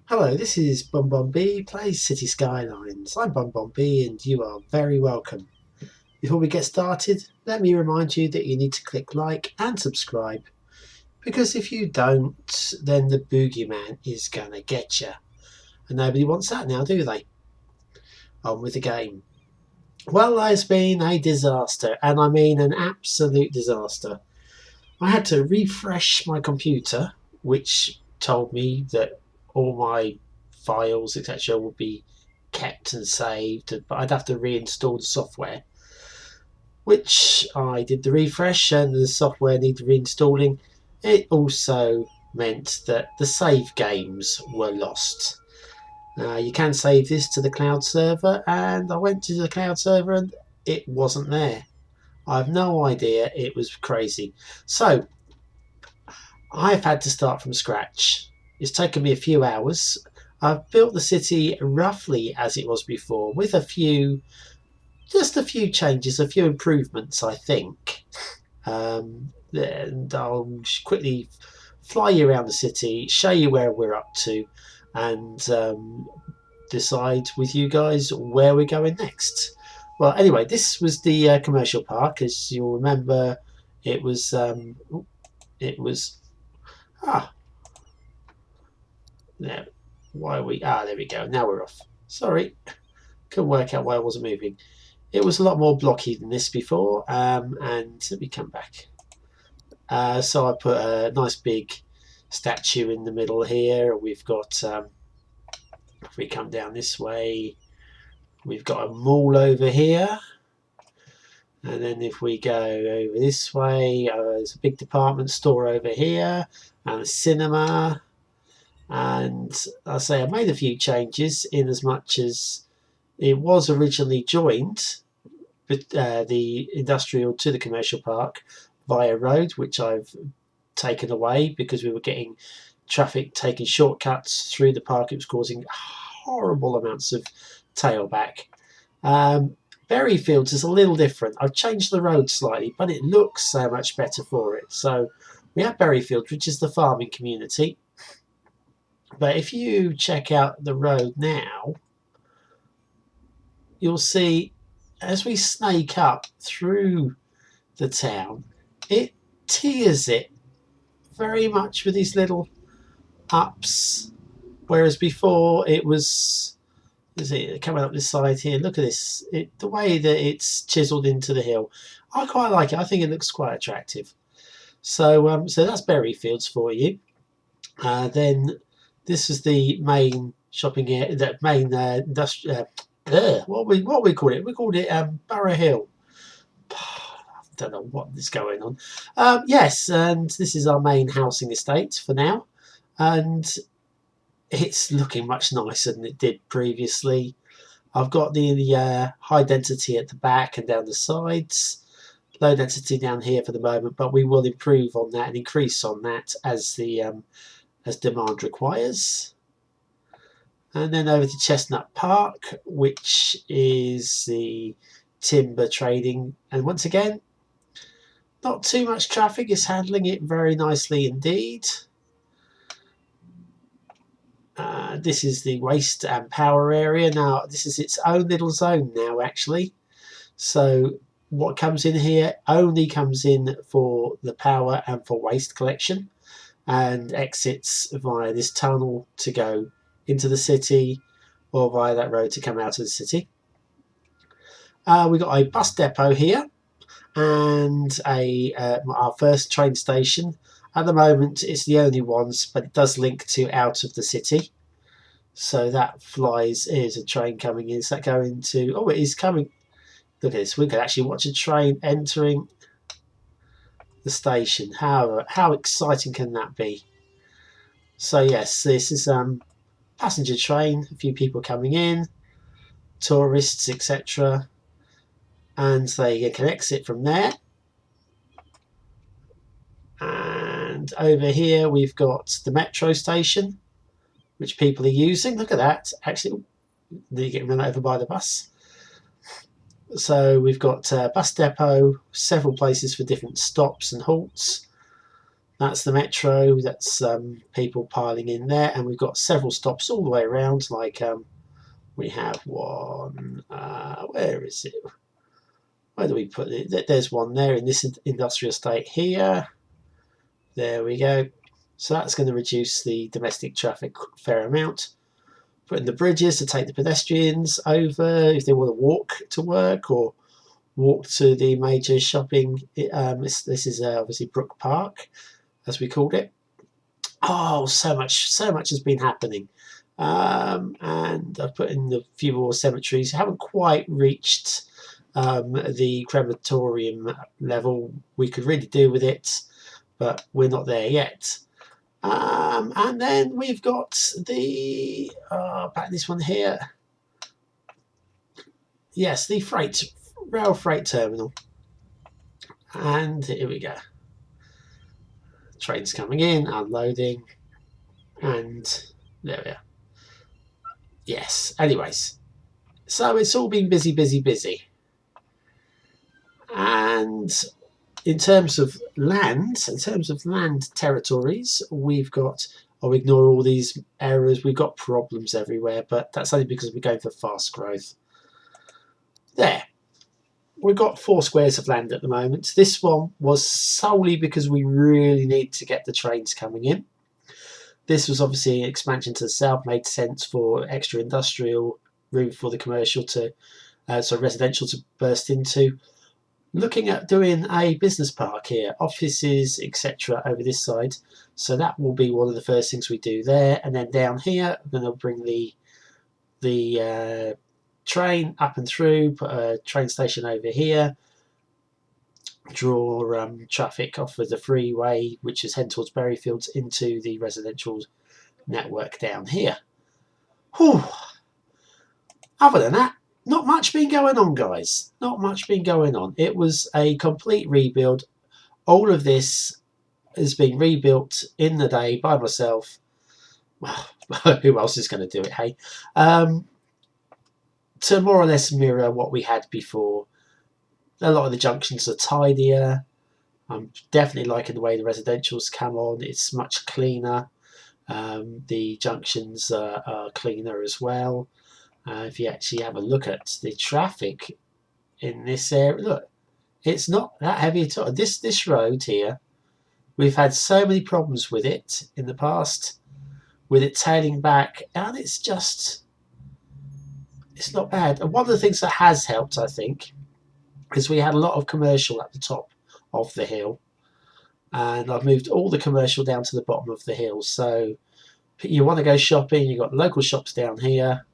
Hello, this is B Plays City Skylines. I'm B and you are very welcome. Before we get started, let me remind you that you need to click like and subscribe, because if you don't, then the boogeyman is gonna get you. And nobody wants that now, do they? On with the game. Well, it's been a disaster, and I mean an absolute disaster. I had to refresh my computer, which told me that all my files, etc., would be kept and saved, but I'd have to reinstall the software, which I did the refresh and the software needed reinstalling. It also meant that the save games were lost. You can save this to the cloud server, and I went to the cloud server and it wasn't there. I have no idea. It was crazy. So I've had to start from scratch. It's taken me a few hours. I've built the city roughly as it was before, with just a few changes, a few improvements, I think. And I'll quickly fly you around the city, show you where we're up to, and decide with you guys where we're going next. Well, anyway, this was the commercial park. As you'll remember, it was ah there. Why are we? There we go. Now we're off. Sorry, couldn't work out why I wasn't moving. It was a lot more blocky than this before. And let me come back. So I put a nice big statue in the middle here. We've got, if we come down this way, we've got a mall over here. And then if we go over this way, there's a big department store over here and a cinema. And I say I made a few changes in as much as it was originally joined, the industrial to the commercial park via road, which I've taken away because we were getting traffic taking shortcuts through the park. It was causing horrible amounts of tailback. Berryfields is a little different. I've changed the road slightly, but it looks so much better for it. So we have Berryfields, which is the farming community. But if you check out the road now, you'll see as we snake up through the town, it tears it very much with these little ups, whereas before it was, is it coming up this side here? Look at this, the way that it's chiseled into the hill. I quite like it. I think it looks quite attractive. So so that's Berryfields for you. Then this is the main shopping area, the main industrial. What we call it? We called it Borough Hill. I don't know what is going on. Yes, and this is our main housing estate for now, and it's looking much nicer than it did previously. I've got the high density at the back and down the sides, low density down here for the moment, but we will improve on that and increase on that as the as demand requires. And then over to Chestnut Park, which is the timber trading, and once again, not too much traffic. Is handling it very nicely indeed. This is the waste and power area. Now this is its own little zone now, actually. So what comes in here only comes in for the power and for waste collection, and exits via this tunnel to go into the city, or via that road to come out of the city. We've got a bus depot here, and our first train station. At the moment it's the only ones, but it does link to out of the city. So that flies, here's a train coming in. Is that going to, oh, it is coming. Look at this, we could actually watch a train entering the station. How exciting can that be? So yes, this is passenger train, a few people coming in, tourists, etc. And they can exit from there. And over here we've got the metro station, which people are using. Look at that. Actually, they're getting run over by the bus. So we've got bus depot, several places for different stops and halts. That's the metro. That's people piling in there, and we've got several stops all the way around. Like we have one. Where is it? Where do we put it? There's one there in this industrial estate here. There we go. So that's going to reduce the domestic traffic a fair amount. Put in the bridges to take the pedestrians over if they want to walk to work or walk to the major shopping. This is obviously Brook Park, as we called it. Oh, so much has been happening. And I've put in a few more cemeteries. Haven't quite reached the crematorium level. We could really do with it, but we're not there yet. And then we've got the back this one here. Yes, the rail freight terminal. And here we go. Trains coming in, unloading, and there we are. Yes. Anyways, so it's all been busy. And in terms of land territories, we've got, I'll ignore all these errors, we've got problems everywhere, but that's only because we're going for fast growth. There. We've got 4 squares of land at the moment. This one was solely because we really need to get the trains coming in. This was obviously an expansion to the south, made sense for extra industrial room for the commercial to, residential to burst into. Looking at doing a business park here, offices, etc. over this side. So that will be one of the first things we do there. And then down here, then I'll bring the train up and through, put a train station over here, draw traffic off of the freeway, which is heading towards Berryfields, into the residential network down here. Whew. Other than that, not much been going on, guys. Not much been going on. It was a complete rebuild. All of this has been rebuilt in the day by myself. Well, who else is going to do it, hey? To more or less mirror what we had before. A lot of the junctions are tidier. I'm definitely liking the way the residentials come on. It's much cleaner. The junctions are cleaner as well. If you actually have a look at the traffic in this area, look, it's not that heavy at all. This road here, we've had so many problems with it in the past, with it tailing back, and it's not bad. And one of the things that has helped, I think, is we had a lot of commercial at the top of the hill, and I've moved all the commercial down to the bottom of the hill. So you want to go shopping, you've got local shops down here,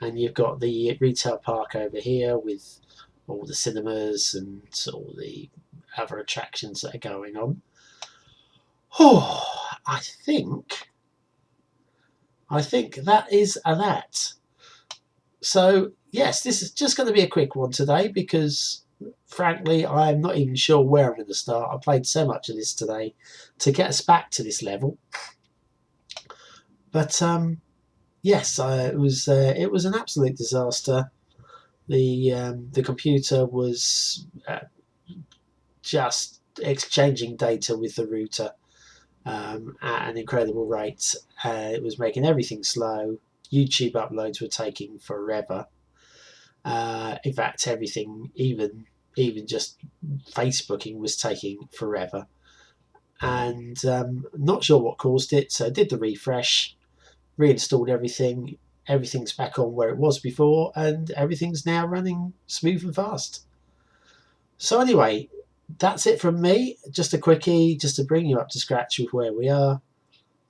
and you've got the retail park over here with all the cinemas and all the other attractions that are going on. Oh, I think that is that. So yes, this is just going to be a quick one today because, frankly, I'm not even sure where I'm going to start. I played so much of this today to get us back to this level. But yes, it was an absolute disaster. The computer was just exchanging data with the router at an incredible rate. It was making everything slow. YouTube uploads were taking forever. In fact, everything, even just Facebooking, was taking forever. And not sure what caused it. So I did the refresh, reinstalled everything. Everything's back on where it was before, and everything's now running smooth and fast. So anyway, that's it from me. Just a quickie, just to bring you up to scratch with where we are.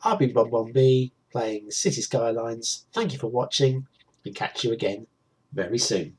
I'll be Bob1B playing City Skylines. Thank you for watching, and catch you again very soon.